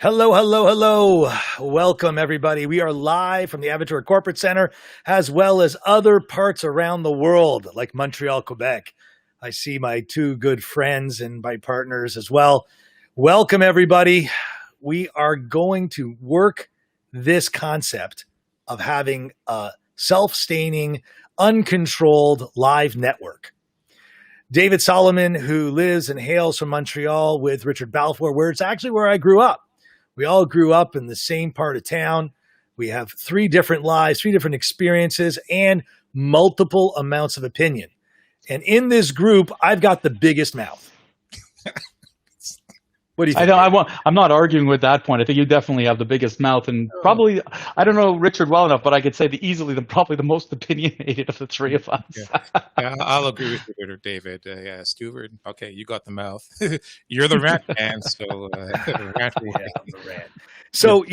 Hello, hello, hello. Welcome, everybody. We are live from the Aventura Corporate Center, as well as other parts around the world, like Montreal, Quebec. I see my two good friends and my partners as well. Welcome, everybody. We are going to work this concept of having a self-staining, uncontrolled live network. David Solomon, who lives and hails from Montreal with Richard Balfour, where it's actually where I grew up. We all grew up in the same part of town. We have three different lives, three different experiences, and multiple amounts of opinion. And in this group, I've got the biggest mouth. What do you think? I'm not arguing with that point. I think you definitely have the biggest mouth, and probably, I don't know Richard well enough, but I could say probably the most opinionated of the three of us. Yeah, I'll agree with you, David. Yeah, Stuart. Okay, you got the mouth. You're the rant man, so rant away. The rant. So,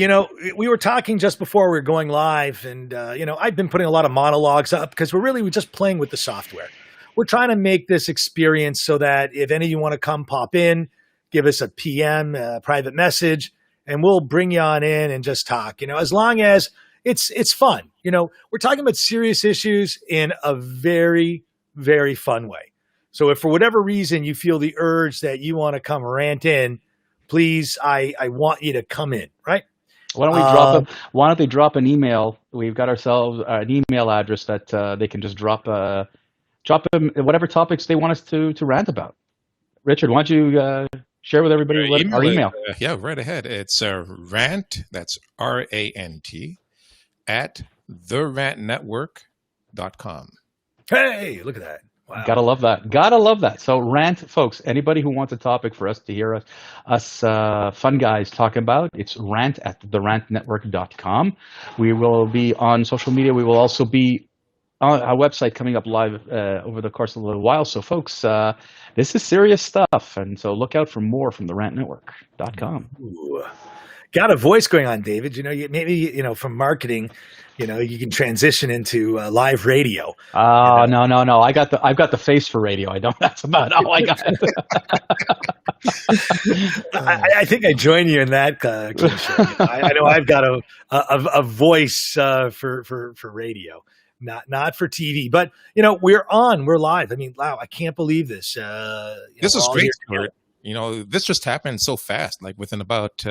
we were talking just before we were going live, and, I've been putting a lot of monologues up because we're just playing with the software. We're trying to make this experience so that if any of you want to come pop in, give us a PM, a private message, and we'll bring you on in and just talk, as long as it's fun. We're talking about serious issues in a very, very fun way. So if for whatever reason you feel the urge that you want to come rant in, please, I want you to come in, right? Why don't they drop an email? We've got ourselves an email address that they can just drop them whatever topics they want us to rant about. Richard, why don't you share with everybody our email? Yeah, right ahead. It's rant, that's RANT, at therantnetwork.com. Hey, look at that. Wow. Gotta love that. So rant, folks, anybody who wants a topic for us to hear us fun guys talking about, it's rant at therantnetwork.com. We will be on social media. We will also be on our website coming up live over the course of a little while. So folks, this is serious stuff. And so look out for more from therantnetwork.com. Ooh. Got a voice going on, David. Maybe from marketing, you can transition into live radio. No. I've got the face for radio. I don't. That's about all I got. I think I join you in that. I know I've got a voice for radio, not for TV. But we're live. I mean, wow, I can't believe this. This is great, Stuart. This just happened so fast. Like within about.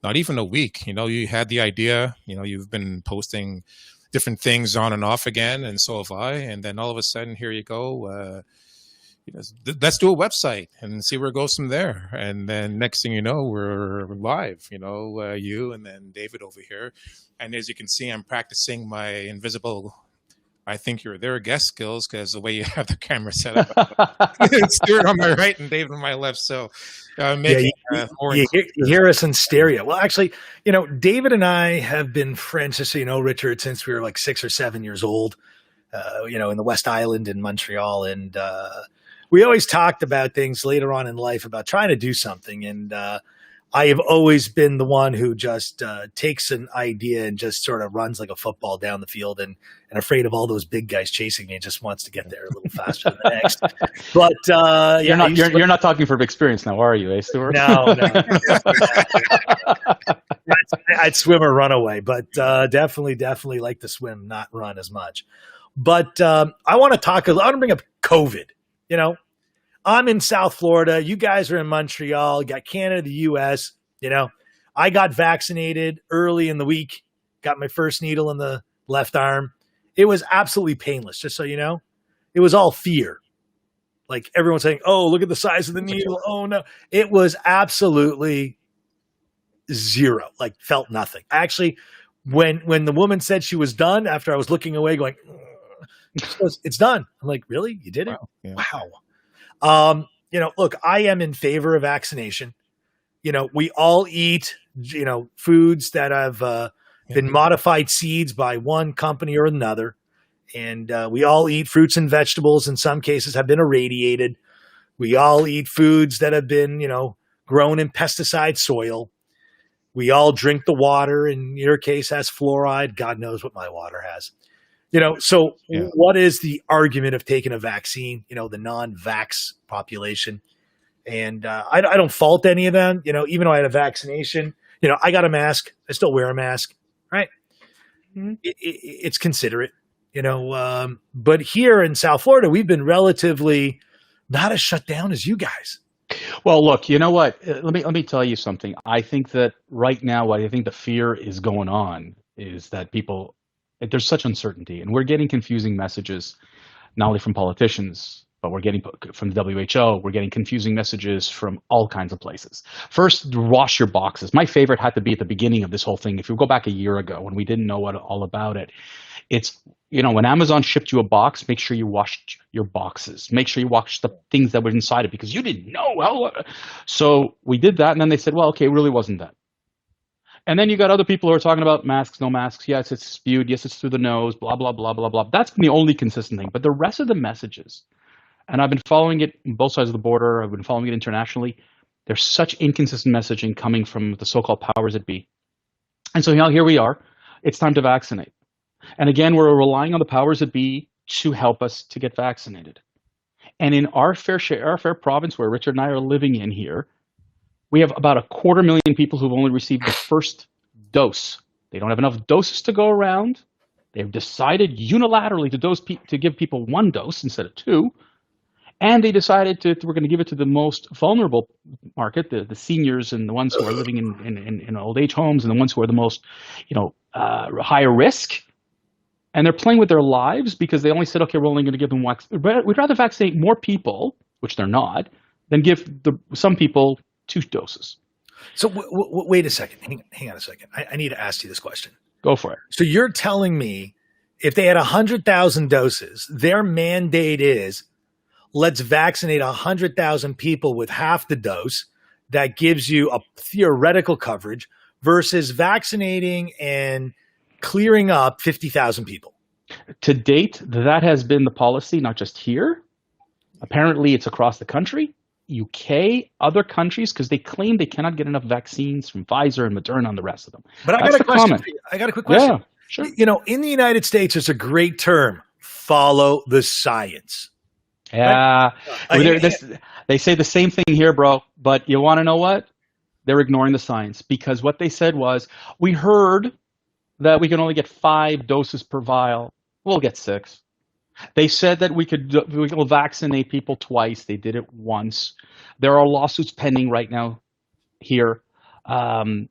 Not even a week, you had the idea, you've been posting different things on and off again, and so have I. And then all of a sudden, here you go. Let's do a website and see where it goes from there. And then next thing you know, we're live, you and then David over here. And as you can see, I'm practicing my invisible, I think you're there, guest skills, because the way you have the camera set up. It's Stuart on my right and David on my left. So you hear us in stereo. Well, actually, David and I have been friends, just so you know, Richard, since we were like 6 or 7 years old, in the West Island in Montreal. And we always talked about things later on in life about trying to do something. And I have always been the one who just takes an idea and just sort of runs like a football down the field and afraid of all those big guys chasing me and just wants to get there a little faster than the next. But you're not talking from experience now, are you, Stuart? No. I'd swim or run away, but definitely like to swim, not run as much. But I want to bring up COVID. I'm in South Florida. You guys are in Montreal. You got Canada, the U.S. I got vaccinated early in the week. Got my first needle in the left arm. It was absolutely painless, just so you know. It was all fear. Like everyone saying, oh, look at the size of the needle. Oh, no. It was absolutely zero. Like felt nothing. Actually, when the woman said she was done, after I was looking away going, she goes, it's done. I'm like, really? You did it? Wow. Yeah. Wow. Look, I am in favor of vaccination. We all eat, foods that have been modified seeds by one company or another. And we all eat fruits and vegetables. In some cases have been irradiated. We all eat foods that have been, grown in pesticide soil. We all drink the water. In your case has fluoride. God knows what my water has. What is the argument of taking a vaccine, the non-vax population? And I don't fault any of them. Even though I had a vaccination, I got a mask. I still wear a mask, right? Mhm. It's considerate, but here in South Florida, we've been relatively not as shut down as you guys. Well, look, you know what? Let me tell you something. I think that right now, what I think the fear is going on is that there's such uncertainty, and we're getting confusing messages, not only from politicians, but we're getting from the WHO. We're getting confusing messages from all kinds of places. First, wash your boxes. My favorite had to be at the beginning of this whole thing. If you go back a year ago when we didn't know all about it, it's, when Amazon shipped you a box, make sure you washed your boxes. Make sure you washed the things that were inside it because you didn't know. So we did that, and then they said, well, okay, it really wasn't that. And then you got other people who are talking about masks, no masks. Yes, it's spewed. Yes, it's through the nose, blah, blah, blah, blah, blah. That's been the only consistent thing. But the rest of the messages, and I've been following it on both sides of the border, I've been following it internationally, there's such inconsistent messaging coming from the so-called powers that be. And so now here we are. It's time to vaccinate. And again, we're relying on the powers that be to help us to get vaccinated. And in our fair province where Richard and I are living in here, we have about 250,000 people who've only received the first dose. They don't have enough doses to go around. They've decided unilaterally to give people 1 dose instead of 2. And they decided we're going to give it to the most vulnerable market, the seniors and the ones who are living in old age homes and the ones who are the most, higher risk. And they're playing with their lives because they only said, okay, we're only going to give them we'd rather vaccinate more people, which they're not, than give some people 2 doses. So wait a second. Hang on a second. I need to ask you this question. Go for it. So you're telling me if they had 100,000 doses, their mandate is let's vaccinate 100,000 people with half the dose that gives you a theoretical coverage versus vaccinating and clearing up 50,000 people. To date, that has been the policy, not just here. Apparently, it's across the country, UK, other countries, because they claim they cannot get enough vaccines from Pfizer and Moderna and the rest of them. But I got a question for you. I got a quick question. Yeah, sure. In the United States, there's a great term, follow the science. Yeah. They say the same thing here, bro. But you want to know what? They're ignoring the science because what they said was, we heard that we can only get 5 doses per vial. We'll get 6. They said that we will vaccinate people twice. They did it once. There are lawsuits pending right now here. And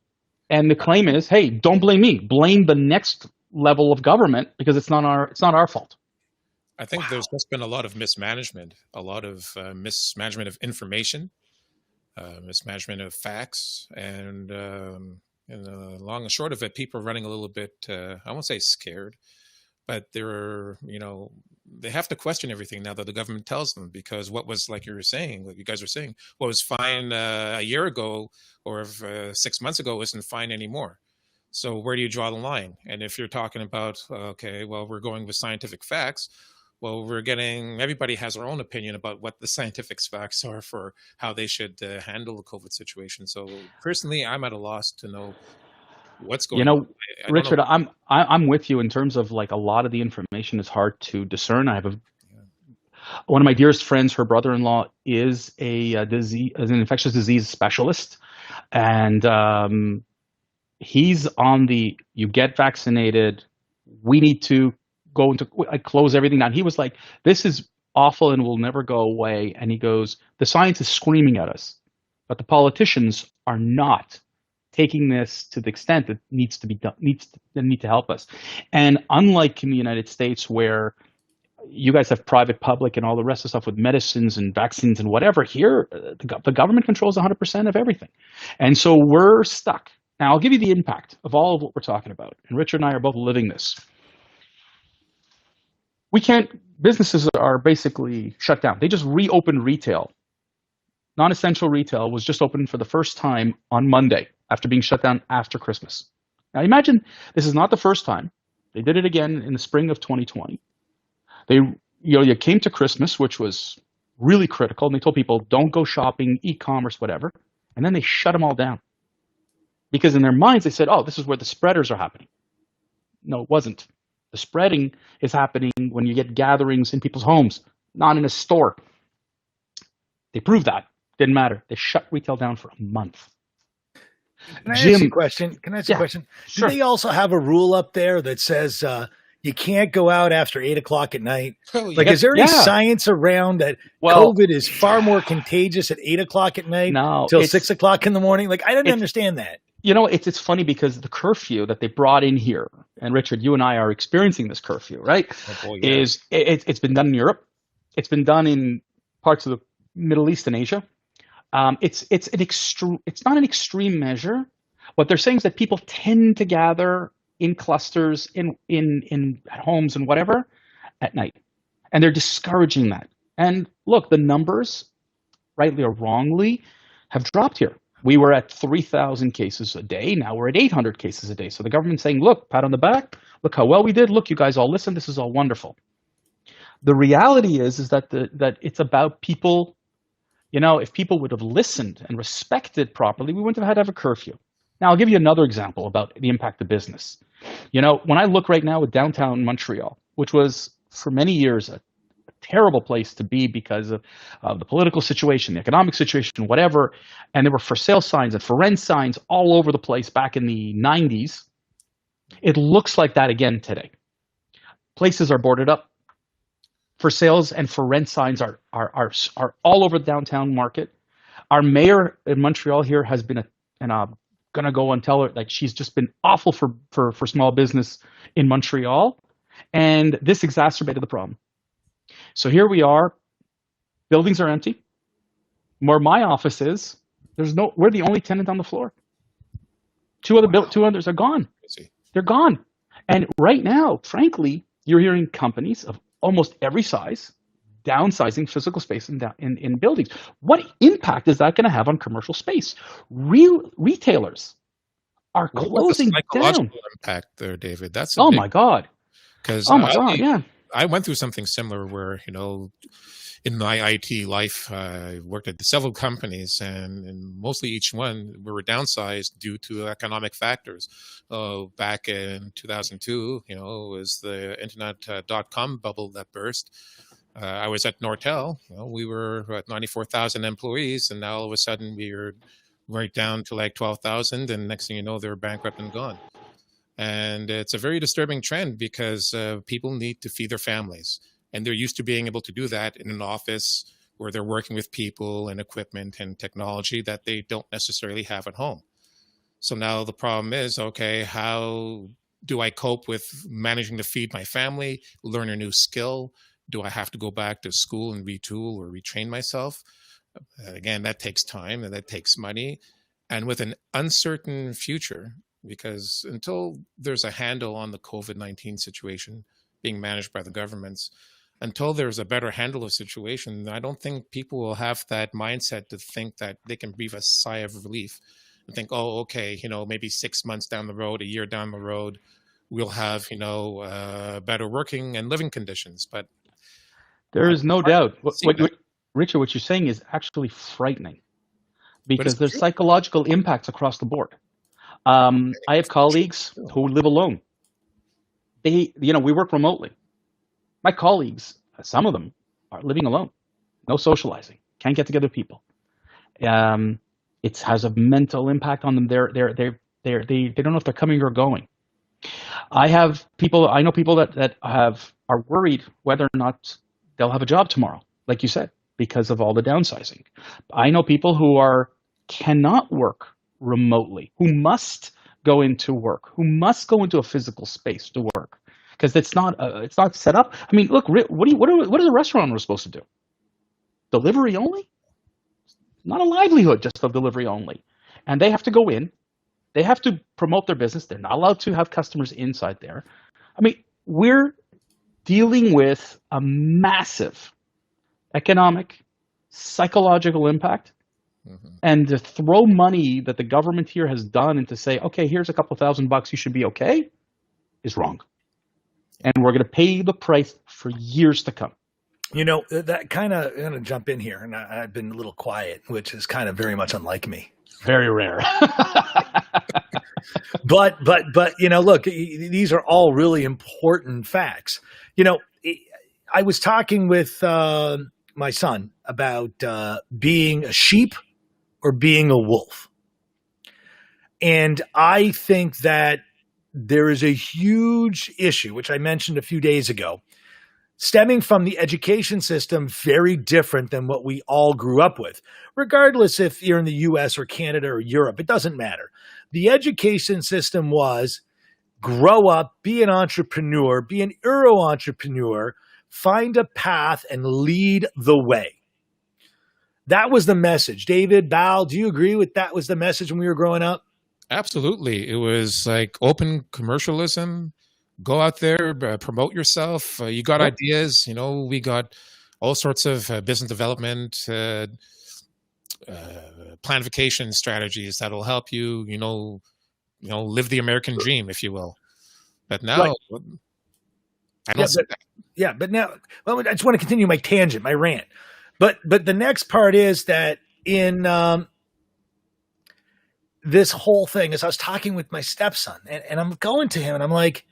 the claim is, hey, don't blame me. Blame the next level of government because it's not our fault. I think there's just been a lot of mismanagement, mismanagement of information, mismanagement of facts, and the long and short of it, people are running a little bit, I won't say scared, but they have to question everything now that the government tells them, because what was, like you were saying, like you guys were saying, what was fine a year ago or 6 months ago isn't fine anymore. So where do you draw the line? And if you're talking about, okay, well, we're going with scientific facts, well, everybody has their own opinion about what the scientific facts are for how they should handle the COVID situation. So personally, I'm at a loss to know what's going on. Richard, I'm with you in terms of like a lot of the information is hard to discern. I have one of my dearest friends, her brother-in-law is an infectious disease specialist. And he's on you get vaccinated. We need to close everything down. He was like, this is awful and will never go away. And he goes, the science is screaming at us, but the politicians are not taking this to the extent that needs to be done, need to help us. And unlike in the United States where you guys have private, public, and all the rest of stuff with medicines and vaccines and whatever, here the government controls 100% of everything. And so we're stuck. Now, I'll give you the impact of all of what we're talking about. And Richard and I are both living this. Businesses are basically shut down. They just reopened retail. Non-essential retail was just opened for the first time on Monday after being shut down after Christmas. Now imagine this is not the first time. They did it again in the spring of 2020. You came to Christmas, which was really critical, and they told people don't go shopping, e-commerce, whatever. And then they shut them all down. Because in their minds they said, oh, this is where the spreaders are happening. No, it wasn't. The spreading is happening when you get gatherings in people's homes, not in a store. They proved that. Didn't matter. They shut retail down for a month. Can I ask Jim, you a question? Can I ask you a yeah, question? Do sure. they also have a rule up there that says you can't go out after 8 o'clock at night? Oh Like, yeah. is there any Yeah. science around that Well, COVID is far more contagious at 8 o'clock at night no, till 6 o'clock in the morning? Like, I didn't it's understand that. it's funny because the curfew that they brought in here, and Richard, you and I are experiencing this curfew, right? Oh boy, yeah. It's been done in Europe, it's been done in parts of the Middle East and Asia. It's not an extreme measure. What they're saying is that people tend to gather in clusters in at homes and whatever at night, and they're discouraging that. And look, the numbers, rightly or wrongly, have dropped here. We were at 3,000 cases a day. Now we're at 800 cases a day. So the government's saying, look, pat on the back. Look how well we did. Look, you guys all listen. This is all wonderful. The reality is that that it's about people. If people would have listened and respected properly, we wouldn't have had to have a curfew. Now, I'll give you another example about the impact of business. When I look right now at downtown Montreal, which was for many years a terrible place to be because of the political situation, the economic situation, whatever, and there were for sale signs and for rent signs all over the place back in the 90s. It looks like that again today. Places are boarded up. For sales and for rent signs are all over the downtown market. Our mayor in Montreal here has been and I'm gonna go and tell her like she's just been awful for small business in Montreal, and this exacerbated the problem. So here we are, buildings are empty. Where my office is, we're the only tenant on the floor. Two others are gone. They're gone. And right now, frankly, you're hearing companies of almost every size downsizing physical space in buildings. What impact is that going to have on commercial space? Retailers are closing What about the psychological down. impact there, David? That's Oh my God. because Oh my God. Yeah. I went through something similar where, in my IT life, I worked at several companies, and mostly each one we were downsized due to economic factors. Back in 2002, it was the internet.com bubble that burst. I was at Nortel. We were at 94,000 employees, and now all of a sudden we were right down to like 12,000, and next thing you know, they're bankrupt and gone. And it's a very disturbing trend because people need to feed their families. And they're used to being able to do that in an office where they're working with people and equipment and technology that they don't necessarily have at home. So now the problem is, okay, how do I cope with managing to feed my family, learn a new skill? Do I have to go back to school and retool or retrain myself? Again, that takes time and that takes money. And with an uncertain future, because until there's a handle on the COVID-19 situation being managed by the governments, until there's a better handle of the situation, I don't think people will have that mindset to think that they can breathe a sigh of relief and think, oh, okay, maybe 6 months down the road, a year down the road, we'll have, better working and living conditions. But there is no doubt. Richard, what you're saying is actually frightening because there's psychological impacts across the board. I have colleagues who live alone. We work remotely. My colleagues, some of them, are living alone, no socializing, can't get together with people. It has a mental impact on them. They don't know if they're coming or going. I know people that are worried whether or not they'll have a job tomorrow, like you said, because of all the downsizing. I know people who cannot work remotely, who must go into work, who must go into a physical space to work because it's not set up. I mean, look, what is a restaurant supposed to do? Delivery only? Not a livelihood just of delivery only. And they have to go in. They have to promote their business. They're not allowed to have customers inside there. I mean, we're dealing with a massive economic, psychological impact. Mm-hmm. And to throw money that the government here has done and to say, okay, here's a couple $1,000, you should be okay, is wrong. And we're going to pay the price for years to come. That kind of, I'm going to jump in here, and I've been a little quiet, which is kind of very much unlike me. Very rare. But look, these are all really important facts. I was talking with my son about being a sheep or being a wolf. And I think that there is a huge issue, which I mentioned a few days ago, stemming from the education system, very different than what we all grew up with. Regardless if you're in the US or Canada or Europe, it doesn't matter. The education system was grow up, be an entrepreneur, be an Euro entrepreneur, find a path and lead the way. That was the message. David, Bal, do you agree with that was the message when we were growing up? Absolutely. It was like open commercialism. Go out there, promote yourself. You got ideas. We got all sorts of business development, planification strategies that'll help you, live the American dream, if you will. But now, I don't see that. But now, well, I just want to continue my tangent, my rant. But the next part is that in this whole thing, as I was talking with my stepson, and I'm going to him, and I'm like,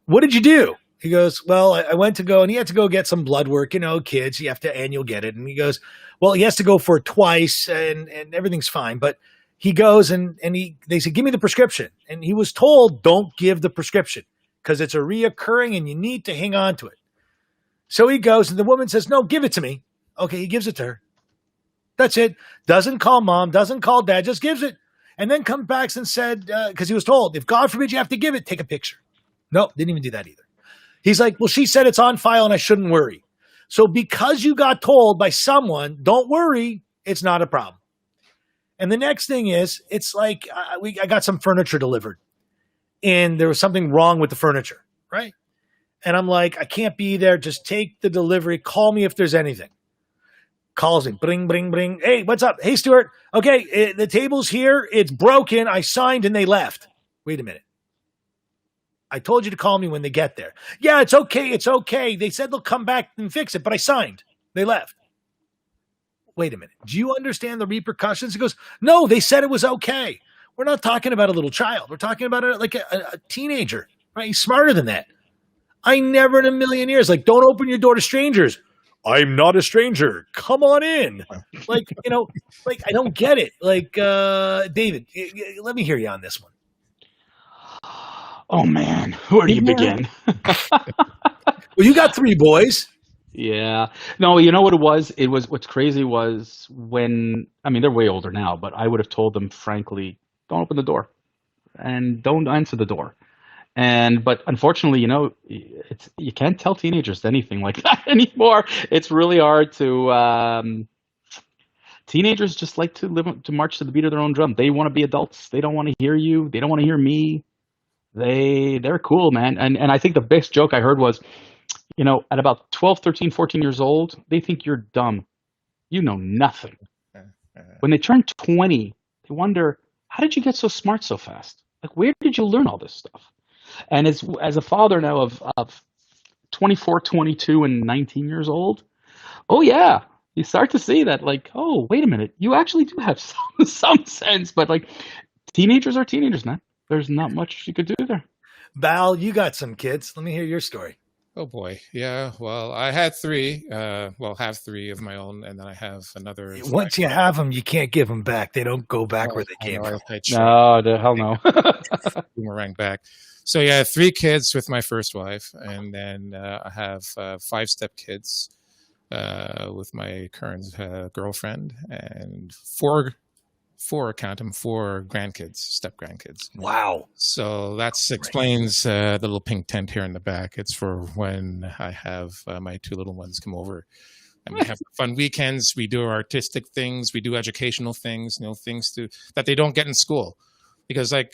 what did you do? He goes, well, I went to go, and he had to go get some blood work, kids, you have to, and you'll get it. And he goes, well, he has to go for it twice, and everything's fine. But he goes, and they said, give me the prescription. And he was told, don't give the prescription because it's a reoccurring and you need to hang on to it. So he goes, and the woman says, no, give it to me. Okay, he gives it to her. That's it. Doesn't call mom, doesn't call dad, just gives it. And then comes back and said, because he was told, if God forbid you have to give it, take a picture. Nope, didn't even do that either. He's like, well, she said it's on file and I shouldn't worry. So because you got told by someone, don't worry, it's not a problem. And the next thing is, it's like I got some furniture delivered and there was something wrong with the furniture, right? And I'm like, I can't be there. Just take the delivery. Call me if there's anything. Calls him, bring, bring, bring. Hey, what's up? Hey, Stuart. Okay, the table's here. It's broken. I signed and they left. Wait a minute. I told you to call me when they get there. Yeah, it's okay. It's okay. They said they'll come back and fix it, but I signed. They left. Wait a minute. Do you understand the repercussions? He goes, no, they said it was okay. We're not talking about a little child. We're talking about a teenager, right? He's smarter than that. I never in a million years, don't open your door to strangers. I'm not a stranger. Come on in. I don't get it. David, let me hear you on this one. Oh man, where do you begin? Well, you got 3 boys. Yeah. No, you know what it was? What's crazy was they're way older now, but I would have told them, frankly, don't open the door and don't answer the door. But unfortunately, you can't tell teenagers anything like that anymore. It's really hard to, teenagers just like to march to the beat of their own drum. They want to be adults. They don't want to hear you. They don't want to hear me. They're cool, man. And I think the best joke I heard was, at about 12, 13, 14 years old, they think you're dumb. You know nothing. When they turn 20, they wonder, how did you get so smart so fast? Where did you learn all this stuff? And as a father now of 24, 22, and 19 years old, oh yeah, you start to see that oh, wait a minute, you actually do have some sense. But teenagers are teenagers, man. There's not much you could do there. Val, you got some kids. Let me hear your story. Oh boy. Yeah. Well, I had 3, have 3 of my own. And then I have another. Once you have them, you can't give them back. They don't go back where they came from. No, the hell no. Boomerang back. So yeah, 3 kids with my first wife. And then I have 5 stepkids with my current girlfriend and 4 grandkids, step grandkids. Wow. So that explains the little pink tent here in the back. It's for when I have my 2 little ones come over. And we have fun weekends. We do artistic things. We do educational things, things that they don't get in school. Because I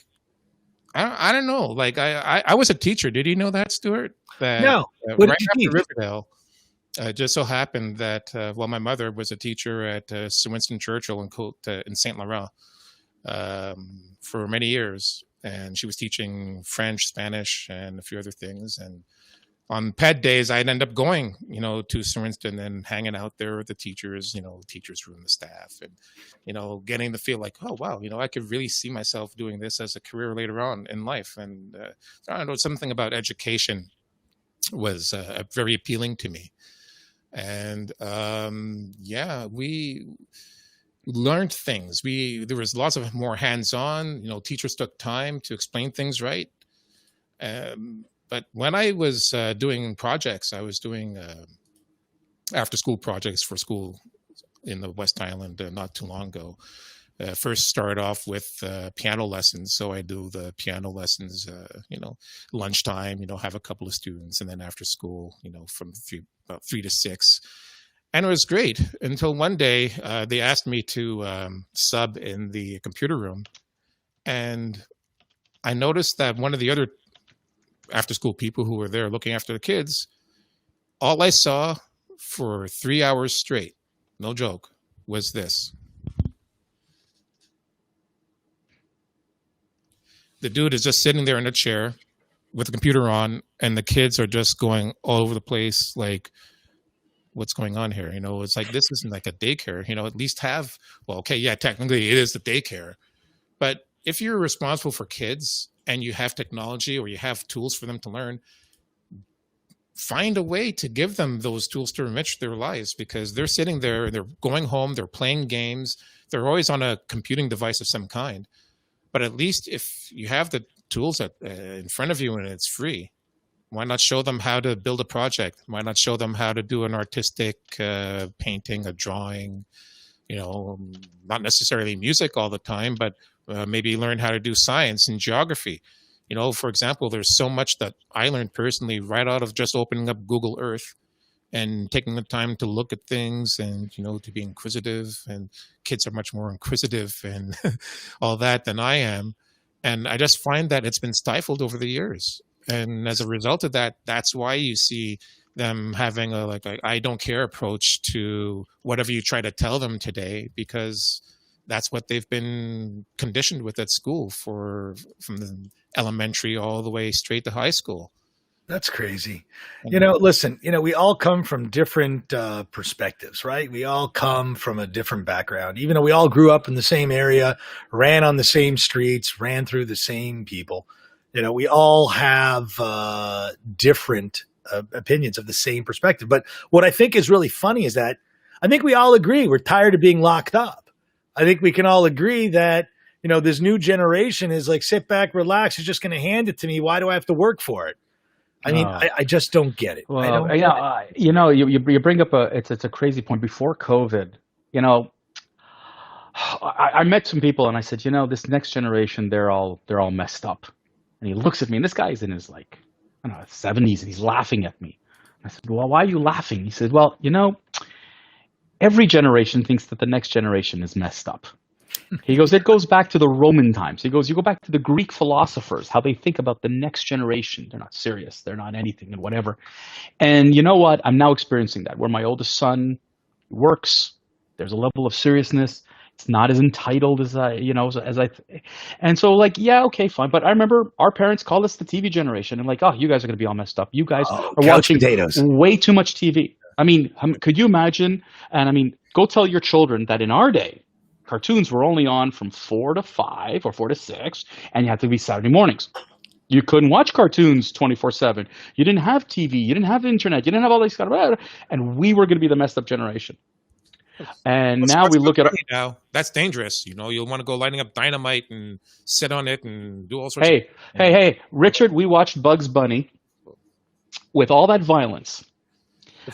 don't know. I was a teacher. Did you know that, Stuart? No. Right after Riverdale. It just so happened that, my mother was a teacher at Sir Winston Churchill in Saint Laurent for many years. And she was teaching French, Spanish, and a few other things. And on PED days, I'd end up going, to Sir Winston and hanging out there with the teachers, teachers room, the staff, and, getting the feel oh, wow, I could really see myself doing this as a career later on in life. And I don't know, something about education was very appealing to me. And learned things. There was lots of more hands-on. Teachers took time to explain things right. But when I was doing projects, I was doing after-school projects for school in the West Island not too long ago. First started off with piano lessons. So I do the piano lessons, lunchtime, have a couple of students, and then after school, from about 3 to 6. And it was great until one day they asked me to sub in the computer room. And I noticed that one of the other after school people who were there looking after the kids, all I saw for 3 hours straight, no joke, was this. The dude is just sitting there in a chair with the computer on, and the kids are just going all over the place. Like, what's going on here? It's like, this isn't like a daycare, at least have, well, okay, yeah, technically it is the daycare. But if you're responsible for kids and you have technology or you have tools for them to learn, find a way to give them those tools to enrich their lives, because they're sitting there, they're going home, they're playing games, they're always on a computing device of some kind. But at least if you have the tools in front of you and it's free, why not show them how to build a project? Why not show them how to do an artistic painting, a drawing, not necessarily music all the time, but maybe learn how to do science and geography. For example, there's so much that I learned personally right out of just opening up Google Earth and taking the time to look at things and, to be inquisitive. And kids are much more inquisitive and all that than I am. And I just find that it's been stifled over the years. And as a result of that, that's why you see them having a I don't care approach to whatever you try to tell them today, because that's what they've been conditioned with at school from the elementary all the way straight to high school. That's crazy. Listen, we all come from different perspectives, right? We all come from a different background, even though we all grew up in the same area, ran on the same streets, ran through the same people. We all have different opinions of the same perspective. But what I think is really funny is that I think we all agree we're tired of being locked up. I think we can all agree that, this new generation is like, sit back, relax. You're just going to hand it to me. Why do I have to work for it? I mean, I just don't get it. Well, you bring up it's a crazy point. Before COVID, I met some people and I said, this next generation, they're all messed up. And he looks at me, and this guy's in his 70s, and he's laughing at me. I said, well, why are you laughing? He said, well, every generation thinks that the next generation is messed up. He goes, it goes back to the Roman times. He goes, you go back to the Greek philosophers, how they think about the next generation. They're not serious. They're not anything and whatever. And you know what? I'm now experiencing that, where my oldest son works. There's a level of seriousness. It's not as entitled as and so yeah, okay, fine. But I remember our parents called us the TV generation, and oh, you guys are going to be all messed up. You guys are watching potatoes. Way too much TV. I mean, could you imagine? And I mean, go tell your children that in our day, cartoons were only on from 4 to 5 or 4 to 6, and you had to be Saturday mornings. You couldn't watch cartoons 24/7. You didn't have TV. You didn't have internet. You didn't have all these kind of, and we were going to be the messed up generation. And now we look at now that's dangerous. You'll want to go lighting up dynamite and sit on it and do all sorts. Hey, Richard, we watched Bugs Bunny with all that violence.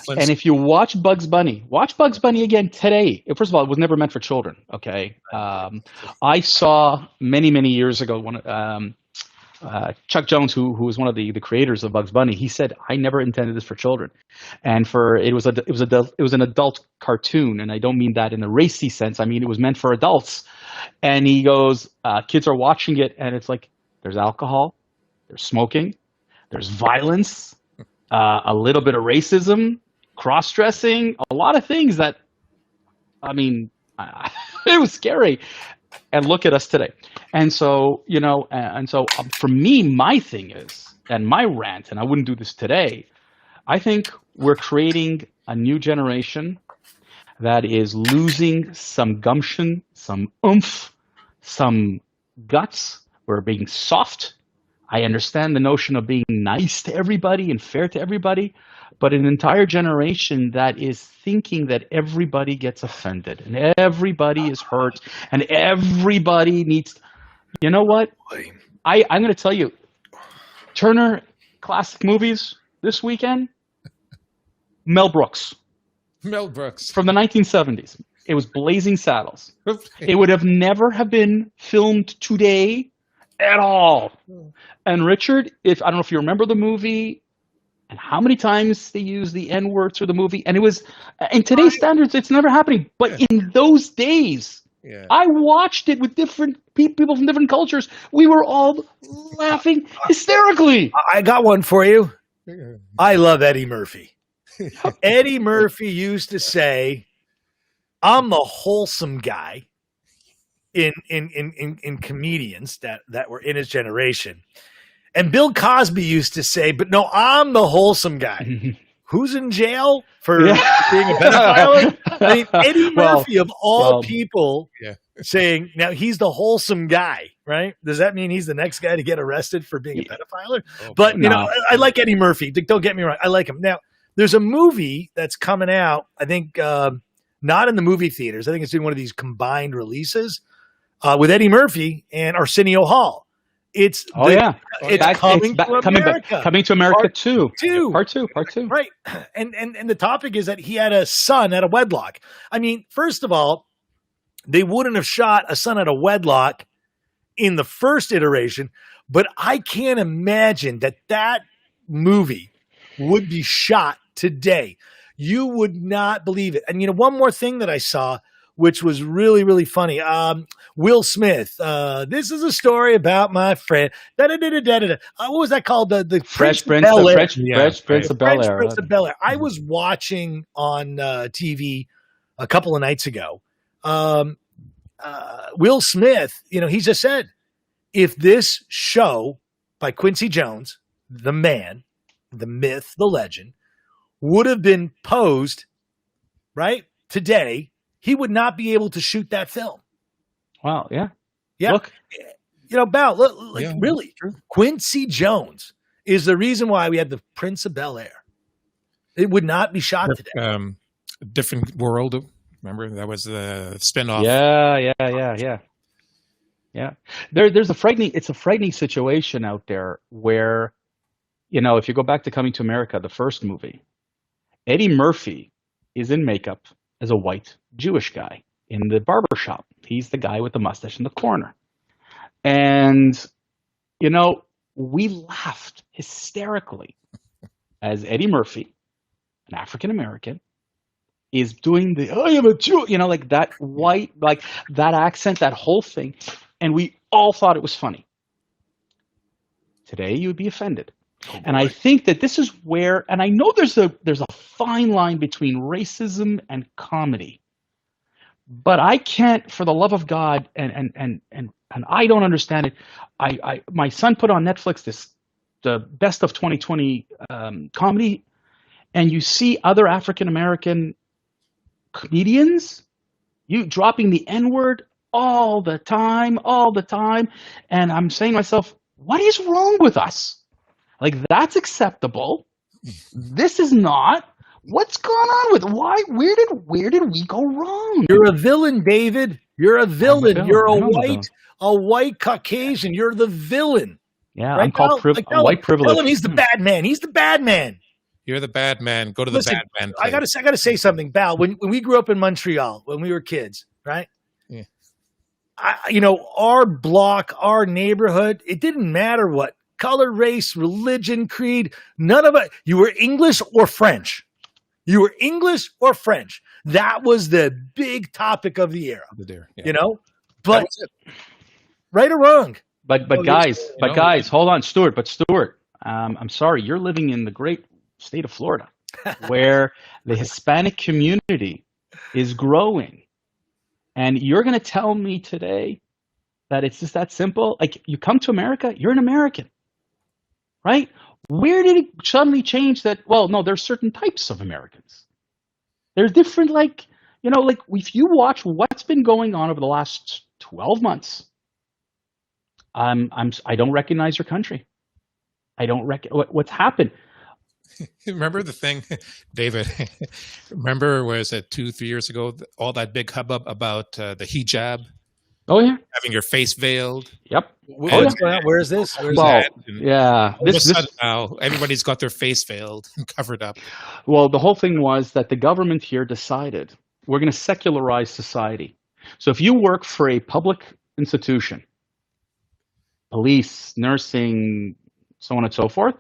And if you watch Bugs Bunny again today. First of all, it was never meant for children. Okay, I saw many years ago Chuck Jones, who was one of the creators of Bugs Bunny, he said, "I never intended this for children," and it was an adult cartoon, and I don't mean that in a racy sense. I mean it was meant for adults. And he goes, kids are watching it, and it's like there's alcohol, there's smoking, there's violence, a little bit of racism, cross-dressing, a lot of things that, I mean, it was scary. And look at us today. And so, for me, my thing is, and my rant, and I wouldn't do this today, I think we're creating a new generation that is losing some gumption, some oomph, some guts. We're being soft. I understand the notion of being nice to everybody and fair to everybody, but an entire generation that is thinking that everybody gets offended and everybody is hurt and everybody needs. You know what? I'm going to tell you, Turner Classic Movies this weekend, Mel Brooks. Mel Brooks. From the 1970s. It was Blazing Saddles. It would have never have been filmed today at all. And Richard, I don't know if you remember the movie and how many times they used the N-word through the movie, and it was, in today's standards, it's never happening. But in those days, I watched it with different people from different cultures. We were all laughing hysterically. I got one for you. I love Eddie Murphy. Eddie Murphy used to say, I'm the wholesome guy in comedians that were in his generation. And Bill Cosby used to say, but no, I'm the wholesome guy. Who's in jail for being a pedophile? I mean, Eddie Murphy, of all people, saying, now he's the wholesome guy, right? Does that mean he's the next guy to get arrested for being a pedophile? But, you know, I like Eddie Murphy. Don't get me wrong. I like him. Now, there's a movie that's coming out, I think, not in the movie theaters. I think it's doing one of these combined releases with Eddie Murphy and Arsenio Hall. It's coming to America part two. Right. And the topic is that he had a son at a wedlock. I mean, first of all, they wouldn't have shot a son at a wedlock in the first iteration, but I can't imagine that movie would be shot today. You would not believe it. And you know, one more thing that I saw, which was really, really funny. Will Smith. This is a story about my friend. What was that called? The Fresh Prince of Bel-Air. I was watching on TV a couple of nights ago. Will Smith, you know, he just said, if this show by Quincy Jones, the man, the myth, the legend, would have been posed right today, he would not be able to shoot that film. Wow. Yeah. Look, you know, Bal, really, Quincy Jones is the reason why we had the Prince of Bel-Air. It would not be shot today. Different World. Remember, that was the spinoff. Yeah. There's a frightening situation out there where, you know, if you go back to Coming to America, the first movie, Eddie Murphy is in makeup as a white Jewish guy in the barber shop. He's the guy with the mustache in the corner. And, you know, we laughed hysterically as Eddie Murphy, an African-American, is doing the, I am a Jew, you know, like that white, like that accent, that whole thing. And we all thought it was funny. Today, you would be offended. And I think that this is where, and I know there's a fine line between racism and comedy, but I can't, for the love of God, and I don't understand it. My son put on Netflix the best of 2020 comedy, and you see other African American comedians, you dropping the N-word all the time, and I'm saying to myself, what is wrong with us? Like, that's acceptable. This is not. What's going on with why? Where did we go wrong? You're a villain, David. You're a villain. You're a white Caucasian. You're the villain. Yeah, right? I'm called white privilege. Tell him he's the bad man. He's the bad man. You're the bad man. Go to the bad man. I gotta say something, Bal. When we grew up in Montreal, when we were kids, right? Yeah. You know, our block, our neighborhood, it didn't matter what color, race, religion, creed, none of it. You were English or French. That was the big topic of the era. You know, but right or wrong. But guys, hold on, Stuart. But Stuart, I'm sorry, you're living in the great state of Florida, where the Hispanic community is growing, and you're going to tell me today that it's just that simple? Like, you come to America, you're an American. Right? Where did it suddenly change that? Well, no, there's certain types of Americans. There's different, like, you know, like if you watch what's been going on over the last 12 months, I don't recognize your country. I don't what's happened. Remember the thing, David? Remember, was it 2, 3 years ago? All that big hubbub about the hijab, Oh yeah. having your face veiled. Yep. What's going on? Where is this? Where's Well, that? yeah. All of a sudden now, everybody's got their face veiled and covered up. Well, the whole thing was that the government here decided we're going to secularize society. So if you work for a public institution, police, nursing, so on and so forth,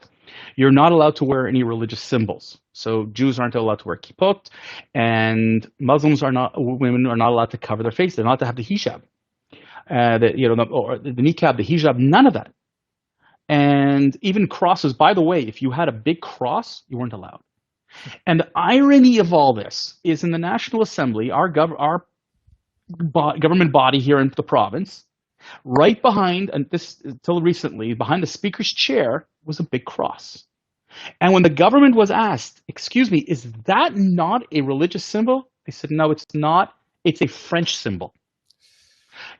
you're not allowed to wear any religious symbols. So Jews aren't allowed to wear kippot, and women are not allowed to cover their face. They're not to have the hijab, or the niqab, the hijab, none of that. And even crosses. By the way, if you had a big cross, you weren't allowed. And the irony of all this is in the National Assembly, our government body here in the province, right behind, and this until recently, behind the speaker's chair was a big cross. And when the government was asked, excuse me, is that not a religious symbol? They said, no, it's not. It's a French symbol.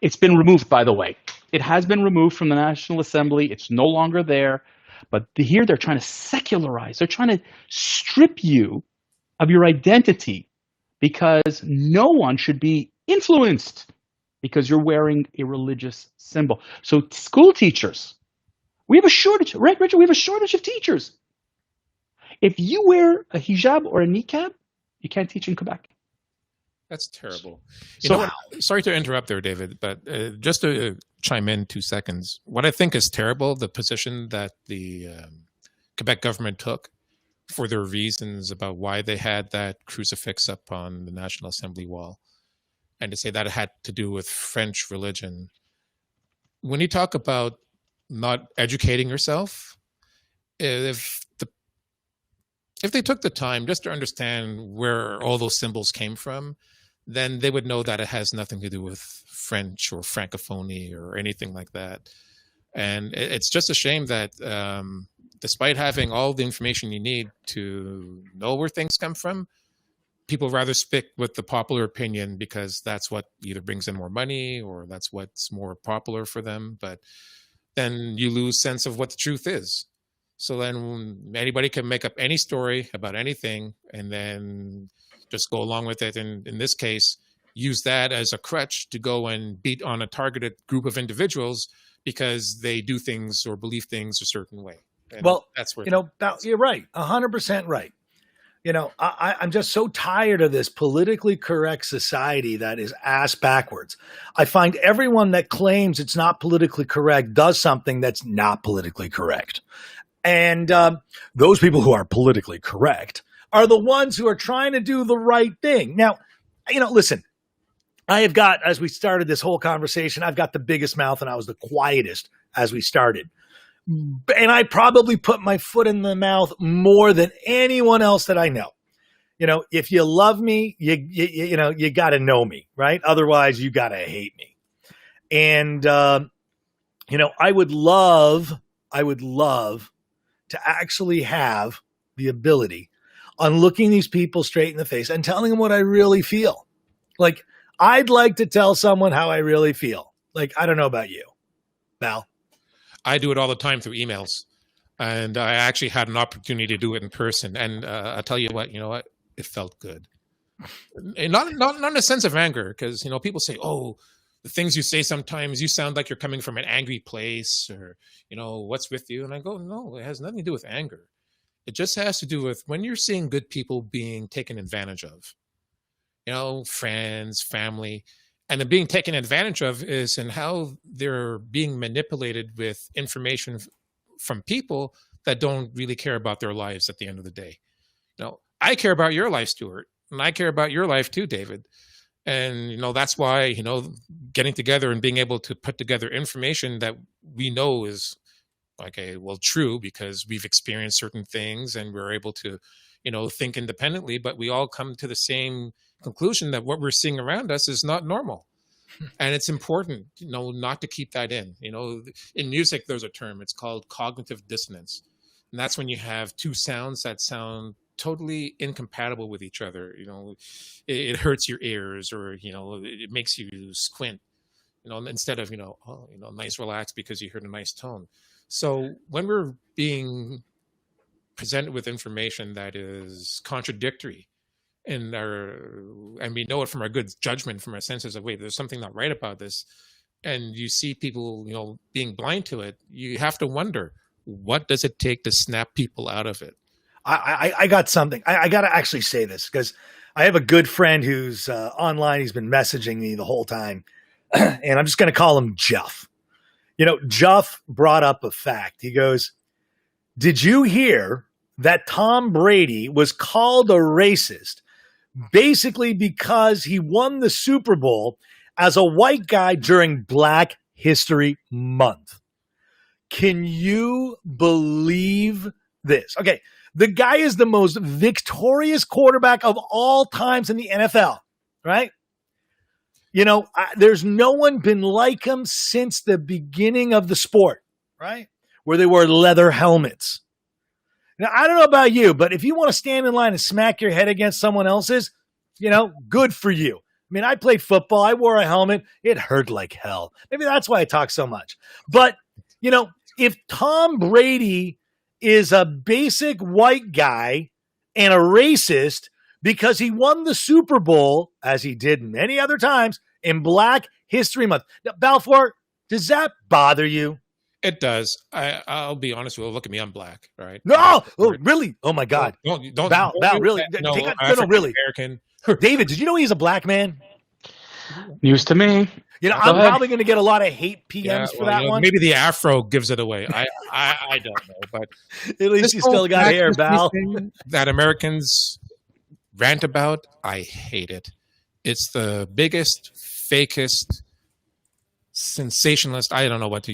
It's been removed, by the way. It has been removed from the National Assembly. It's no longer there. But here they're trying to secularize. They're trying to strip you of your identity because no one should be influenced because you're wearing a religious symbol. So school teachers, we have a shortage, right, Richard? We have a shortage of teachers. If you wear a hijab or a niqab, you can't teach in Quebec. That's terrible. So, sorry to interrupt there, David, but just to chime in 2 seconds, what I think is terrible, the position that the Quebec government took for their reasons about why they had that crucifix up on the National Assembly wall, and to say that it had to do with French religion. When you talk about not educating yourself, if they took the time just to understand where all those symbols came from, then they would know that it has nothing to do with French or Francophonie or anything like that. And it's just a shame that despite having all the information you need to know where things come from, people rather stick with the popular opinion because that's what either brings in more money or that's what's more popular for them. But then you lose sense of what the truth is. So then anybody can make up any story about anything and then just go along with it. And in this case, use that as a crutch to go and beat on a targeted group of individuals because they do things or believe things a certain way. And well, that's where you're right, 100% right. I'm just so tired of this politically correct society that is ass backwards. I find everyone that claims it's not politically correct does something that's not politically correct. And those people who are politically correct are the ones who are trying to do the right thing. Now, listen, I have got, as we started this whole conversation, I've got the biggest mouth and I was the quietest as we started. And I probably put my foot in the mouth more than anyone else that I know. If you love me, you got to know me, right? Otherwise, you got to hate me. And, I would love to actually have the ability on looking these people straight in the face and telling them what I really feel. Like, I'd like to tell someone how I really feel. Like, I don't know about you, Val. I do it all the time through emails. And I actually had an opportunity to do it in person. And I'll tell you what, it felt good. And not in a sense of anger, because, people say, oh, the things you say sometimes, you sound like you're coming from an angry place or, what's with you? And I go, no, it has nothing to do with anger. It just has to do with when you're seeing good people being taken advantage of, friends, family, and the being taken advantage of is in how they're being manipulated with information from people that don't really care about their lives at the end of the day. I care about your life, Stuart, and I care about your life too, David. And, that's why, getting together and being able to put together information that we know is true because we've experienced certain things and we're able to, think independently, but we all come to the same conclusion that what we're seeing around us is not normal. And it's important, not to keep that in. In music, there's a term, it's called cognitive dissonance. And that's when you have two sounds that sound totally incompatible with each other. It hurts your ears or, it makes you squint. instead of, nice, relax because you heard a nice tone. So when we're being presented with information that is contradictory, and we know it from our good judgment, from our senses of, wait, there's something not right about this, and you see people, being blind to it, you have to wonder, what does it take to snap people out of it? I got something. I got to actually say this because I have a good friend who's online. He's been messaging me the whole time, and I'm just going to call him Jeff. Jeff brought up a fact. He goes, "Did you hear that Tom Brady was called a racist basically because he won the Super Bowl as a white guy during Black History Month?" Can you believe this? Okay, the guy is the most victorious quarterback of all times in the NFL, right? There's no one been like him since the beginning of the sport, right? Where they wore leather helmets. Now, I don't know about you, but if you want to stand in line and smack your head against someone else's, good for you. I mean, I played football. I wore a helmet. It hurt like hell. Maybe that's why I talk so much. But, if Tom Brady is a basic white guy and a racist because he won the Super Bowl, as he did many other times, in Black History Month. Now, Balfour, does that bother you? It does. I'll be honest with you. Look at me. I'm black, right? No, really? Oh my God! Don't Val, really? No, really. American. David, did you know he's a black man? News to me. I'm probably going to get a lot of hate PMs for that one. Maybe the afro gives it away. I don't know, but at least you still got hair, Val. That Americans rant about, I hate it. It's the biggest, fakest, sensationalist. I don't know what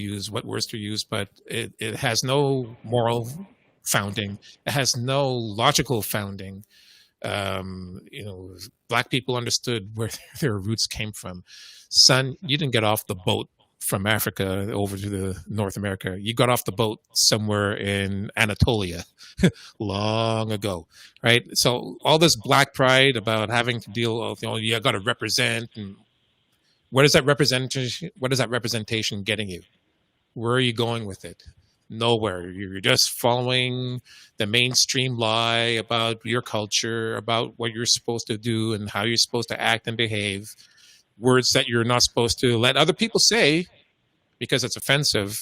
words to use, but it has no moral founding. It has no logical founding. Black people understood where their roots came from. Son, you didn't get off the boat from Africa over to the North America. You got off the boat somewhere in Anatolia long ago, right? So all this black pride about having to deal with, you got to represent, and what is that representation? What is that representation getting you? Where are you going with it? Nowhere. You're just following the mainstream lie about your culture, about what you're supposed to do and how you're supposed to act and behave. Words that you're not supposed to let other people say because it's offensive,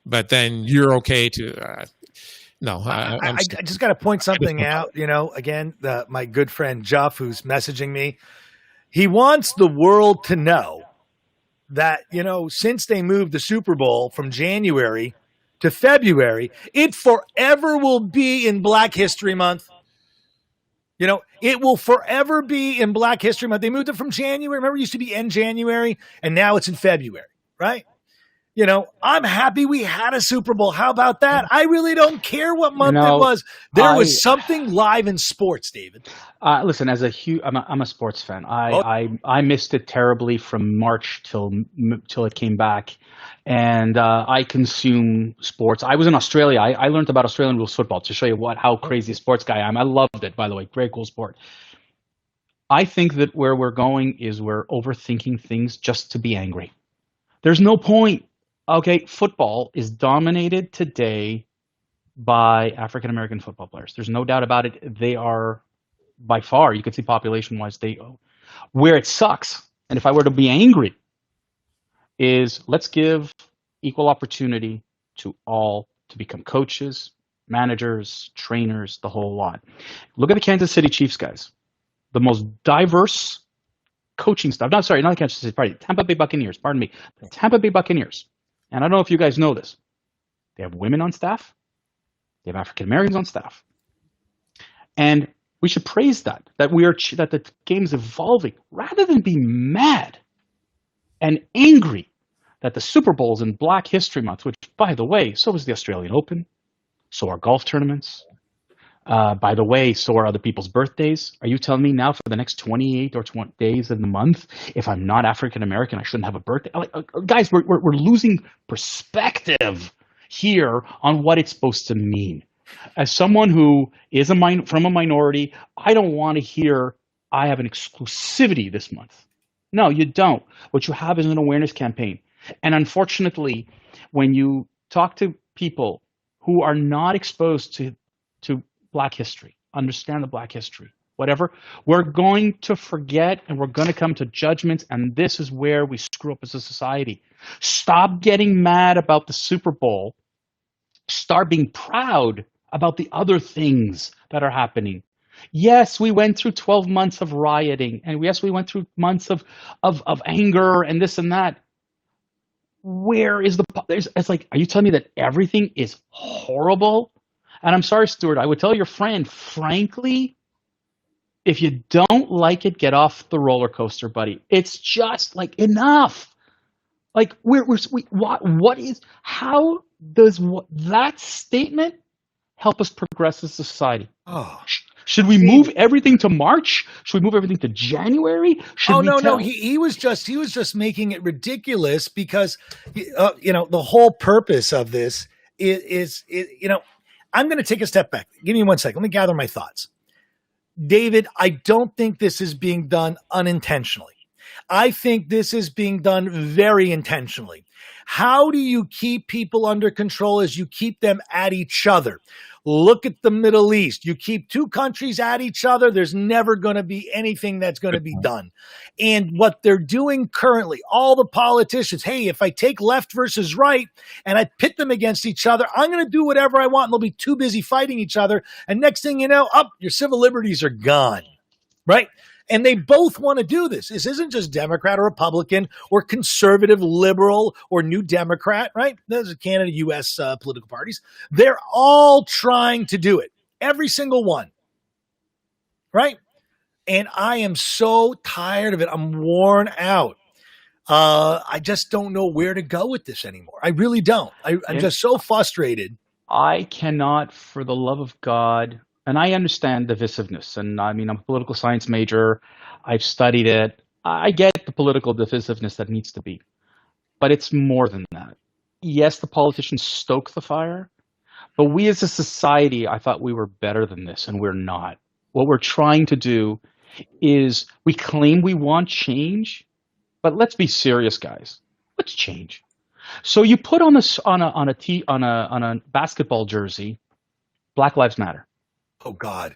but then you're okay to. No, I just got to point something out. Again, my good friend Jeff, who's messaging me, he wants the world to know that, since they moved the Super Bowl from January to February, it forever will be in Black History Month. It will forever be in Black History Month. They moved it from January. Remember, it used to be in January, and now it's in February, right? I'm happy we had a Super Bowl. How about that? I really don't care what month it was. There was something live in sports, David. Listen, as I'm a sports fan. I missed it terribly from March till it came back. And I consume sports. I was in Australia. I learned about Australian rules football to show you how crazy a sports guy I am. I loved it, by the way. Great, cool sport. I think that where we're going is we're overthinking things just to be angry. There's no point. Okay, football is dominated today by African-American football players. There's no doubt about it. They are, by far, you can see population-wise, where it sucks. And if I were to be angry, is let's give equal opportunity to all to become coaches, managers, trainers, the whole lot. Look at the Kansas City Chiefs, guys. The most diverse coaching staff. No, sorry, not the Kansas City, pardon, Tampa Bay Buccaneers, pardon me. The Tampa Bay Buccaneers. And I don't know if you guys know this. They have women on staff. They have African Americans on staff. And we should praise that the game's evolving rather than be mad and angry that the Super Bowl's in Black History Month, which, by the way, so is the Australian Open, so are golf tournaments. By the way, so are other people's birthdays. Are you telling me now for the next 28 or 20 days in the month, if I'm not African American, I shouldn't have a birthday? Guys, we're losing perspective here on what it's supposed to mean. As someone who is from a minority, I don't want to hear I have an exclusivity this month. No, you don't. What you have is an awareness campaign. And unfortunately, when you talk to people who are not exposed to Black history, understand the Black history, whatever, we're going to forget and we're going to come to judgments. And this is where we screw up as a society. Stop getting mad about the Super Bowl. Start being proud about the other things that are happening. Yes, we went through 12 months of rioting, and yes, we went through months of anger and this and that. Where is it's like, are you telling me that everything is horrible? And I'm sorry, Stuart, I would tell your friend, frankly, if you don't like it, get off the roller coaster, buddy. It's just like enough. Like how does that statement help us progress as a society? Oh, should we move everything to March? Should we move everything to January? No. He was just making it ridiculous because, the whole purpose of this is I'm going to take a step back. Give me 1 second. Let me gather my thoughts. David, I don't think this is being done unintentionally. I think this is being done very intentionally. How do you keep people under control as you keep them at each other? Look at the Middle East. You keep two countries at each other, there's never going to be anything that's going to be done. And what they're doing currently, all the politicians, hey, if I take left versus right and I pit them against each other, I'm going to do whatever I want and they'll be too busy fighting each other. And next thing you know, your civil liberties are gone, right? And they both want to do this. This isn't just Democrat or Republican or conservative, liberal or New Democrat, right? Those are Canada, U.S. Political parties. They're all trying to do it. Every single one, right? And I am so tired of it. I'm worn out. I just don't know where to go with this anymore. I really don't. I'm just so frustrated. I cannot, for the love of God, and I understand divisiveness. And I mean, I'm a political science major. I've studied it. I get the political divisiveness that needs to be. But it's more than that. Yes, the politicians stoke the fire. But we as a society, I thought we were better than this, and we're not. What we're trying to do is we claim we want change, but let's be serious, guys. Let's change. So you put on a basketball jersey, Black Lives Matter. Oh God!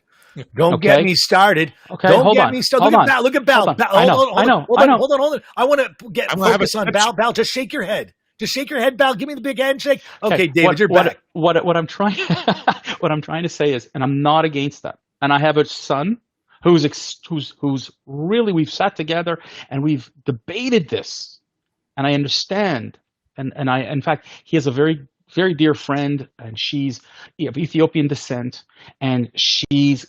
Don't get me started. Okay, don't get me started. Look at Bal. I know. Hold on. I want to focus on Bal. Bal, just shake your head. Just shake your head, Bal. Give me the big handshake. Okay, David, you're back. What I'm trying to say is, and I'm not against that. And I have a son who's really, we've sat together and we've debated this, and I understand. And I, in fact, he has a very, very dear friend, and she's of Ethiopian descent, and she's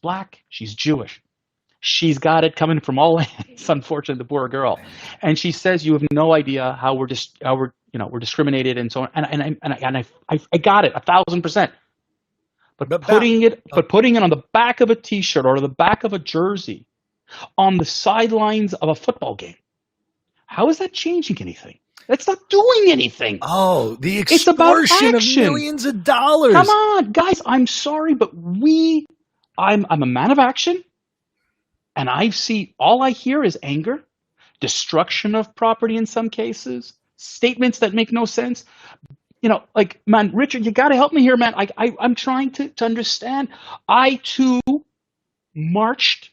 Black, she's Jewish. She's got it coming from all ends, unfortunately, the poor girl. And she says, you have no idea how we're discriminated and so on. And I got it 1,000%. But putting it on the back of a T-shirt or the back of a jersey on the sidelines of a football game, how is that changing anything? That's not doing anything. Oh, the extortion of millions of dollars. Come on, guys. I'm sorry, but I'm a man of action, and all I hear is anger, destruction of property in some cases, statements that make no sense. Man, Richard, you got to help me here, man. I'm trying to understand. I too marched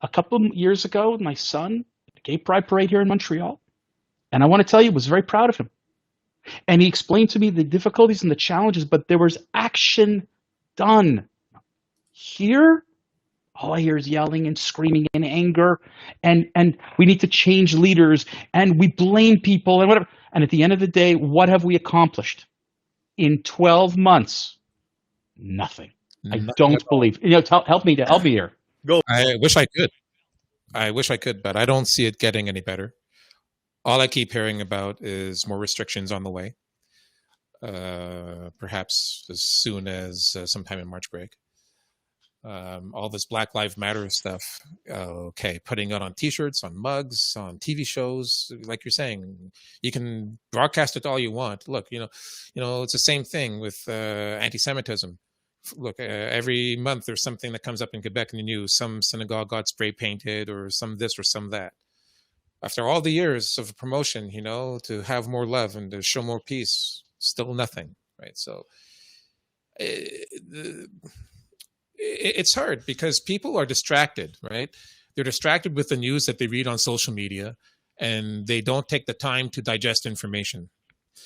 a couple of years ago with my son at the Gay Pride Parade here in Montreal. And I want to tell you, I was very proud of him. And he explained to me the difficulties and the challenges, but there was action done. Here, all I hear is yelling and screaming and anger, and we need to change leaders, and we blame people and whatever. And at the end of the day, what have we accomplished? In 12 months, nothing. I don't believe. Help me here. Go. I wish I could, but I don't see it getting any better. All I keep hearing about is more restrictions on the way, perhaps as soon as sometime in March break. All this Black Lives Matter stuff, okay, putting it on T-shirts, on mugs, on TV shows, like you're saying, you can broadcast it all you want. Look, it's the same thing with anti-Semitism. Look, every month there's something that comes up in Quebec in the news. Some synagogue got spray painted, or some this or some that. After all the years of promotion, to have more love and to show more peace, still nothing, right? So it's hard because people are distracted, right? They're distracted with the news that they read on social media, and they don't take the time to digest information.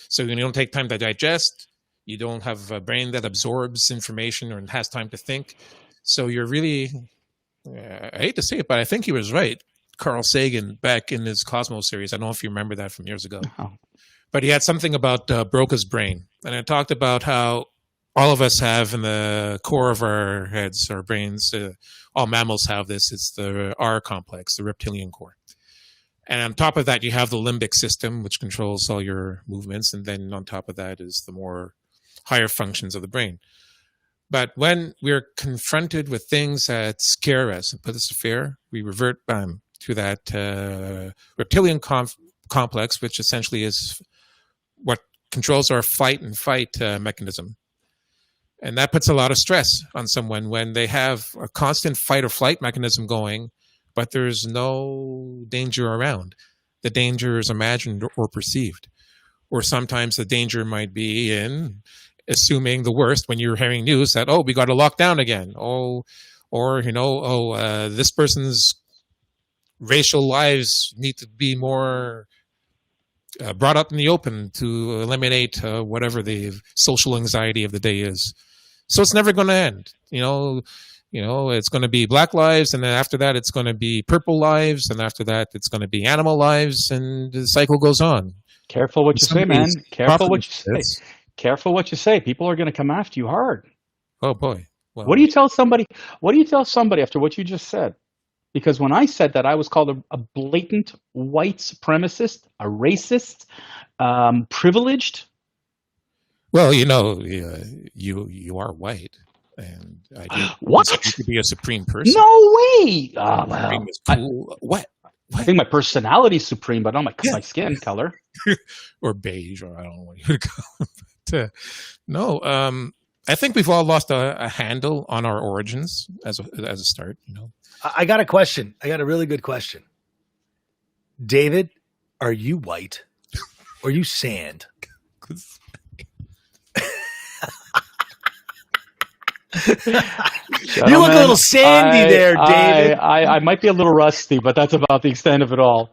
So when you don't take time to digest, you don't have a brain that absorbs information or has time to think. So you're really, I hate to say it, but I think he was right. Carl Sagan, back in his Cosmos series, I don't know if you remember that from years ago, but he had something about Broca's brain. And it talked about how all of us have in the core of our heads, our brains, all mammals have this. It's the R complex, the reptilian core. And on top of that, you have the limbic system, which controls all your movements. And then on top of that is the more higher functions of the brain. But when we're confronted with things that scare us and put us to fear, we revert to that reptilian complex, which essentially is what controls our fight and fight mechanism. And that puts a lot of stress on someone when they have a constant fight or flight mechanism going, but there's no danger around. The danger is imagined or perceived. Or sometimes the danger might be in assuming the worst when you're hearing news that, we got to lock down again. This person's racial lives need to be more brought up in the open to eliminate whatever the social anxiety of the day is. So it's never going to end. It's going to be Black lives, and then after that, it's going to be purple lives, and after that, it's going to be animal lives, and the cycle goes on. Careful what you say, man. Careful what you say. Careful what you say. People are going to come after you hard. Oh boy! Well, what do you tell somebody? What do you tell somebody after what you just said? Because when I said that, I was called a blatant white supremacist, a racist, privileged. Well, you are white, and I what? You could be a supreme person. No way! Cool. What? I think my personality is supreme, but not my skin color. Or beige, or I don't know what you would call it. No, I think we've all lost a handle on our origins as a start. I got a question. I got a really good question. David, are you white? Or are you sand? You look a little sandy there, David. I might be a little rusty, but that's about the extent of it all.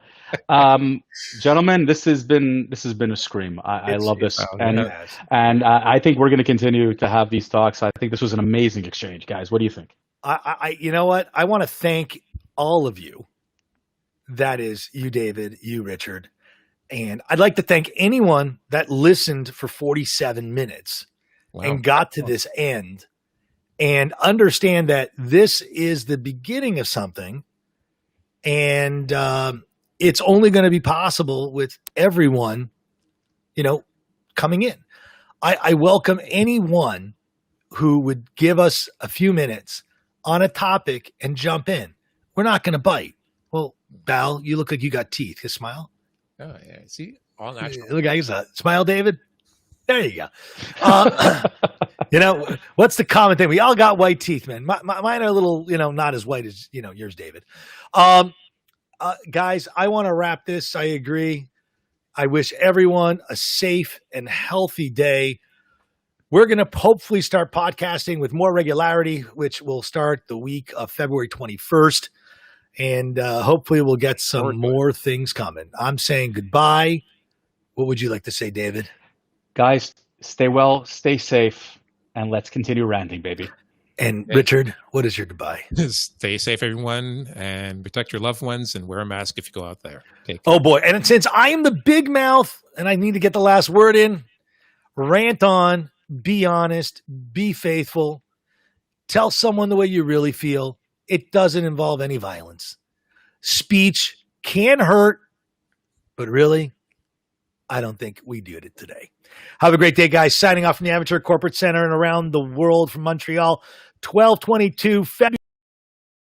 Gentlemen, this has been a scream. I love this, and I think we're going to continue to have these talks. I think this was an amazing exchange, guys. What do you think? You know what? I want to thank all of you. That is you, David, you, Richard, and I'd like to thank anyone that listened for 47 minutes and got to this end. And understand that this is the beginning of something, and it's only going to be possible with everyone, coming in. I welcome anyone who would give us a few minutes on a topic and jump in. We're not going to bite. Well, Bal, you look like you got teeth. You smile. Oh yeah, see, all natural. Look, I guess smile, David. There you go. What's the common thing? We all got white teeth, man. Mine are a little, not as white as, yours, David. Guys, I want to wrap this. I agree. I wish everyone a safe and healthy day. We're going to hopefully start podcasting with more regularity, which will start the week of February 21st. And hopefully we'll get some more things coming. I'm saying goodbye. What would you like to say, David? Guys, stay well, stay safe, and let's continue ranting, baby. And Richard, what is your goodbye? Stay safe, everyone, and protect your loved ones, and wear a mask if you go out there. Oh, boy. And since I am the big mouth and I need to get the last word in, rant on, be honest, be faithful, tell someone the way you really feel. It doesn't involve any violence. Speech can hurt, but really, I don't think we did it today. Have a great day, guys. Signing off from the Amateur Corporate Center and around the world from Montreal, 12/22 February.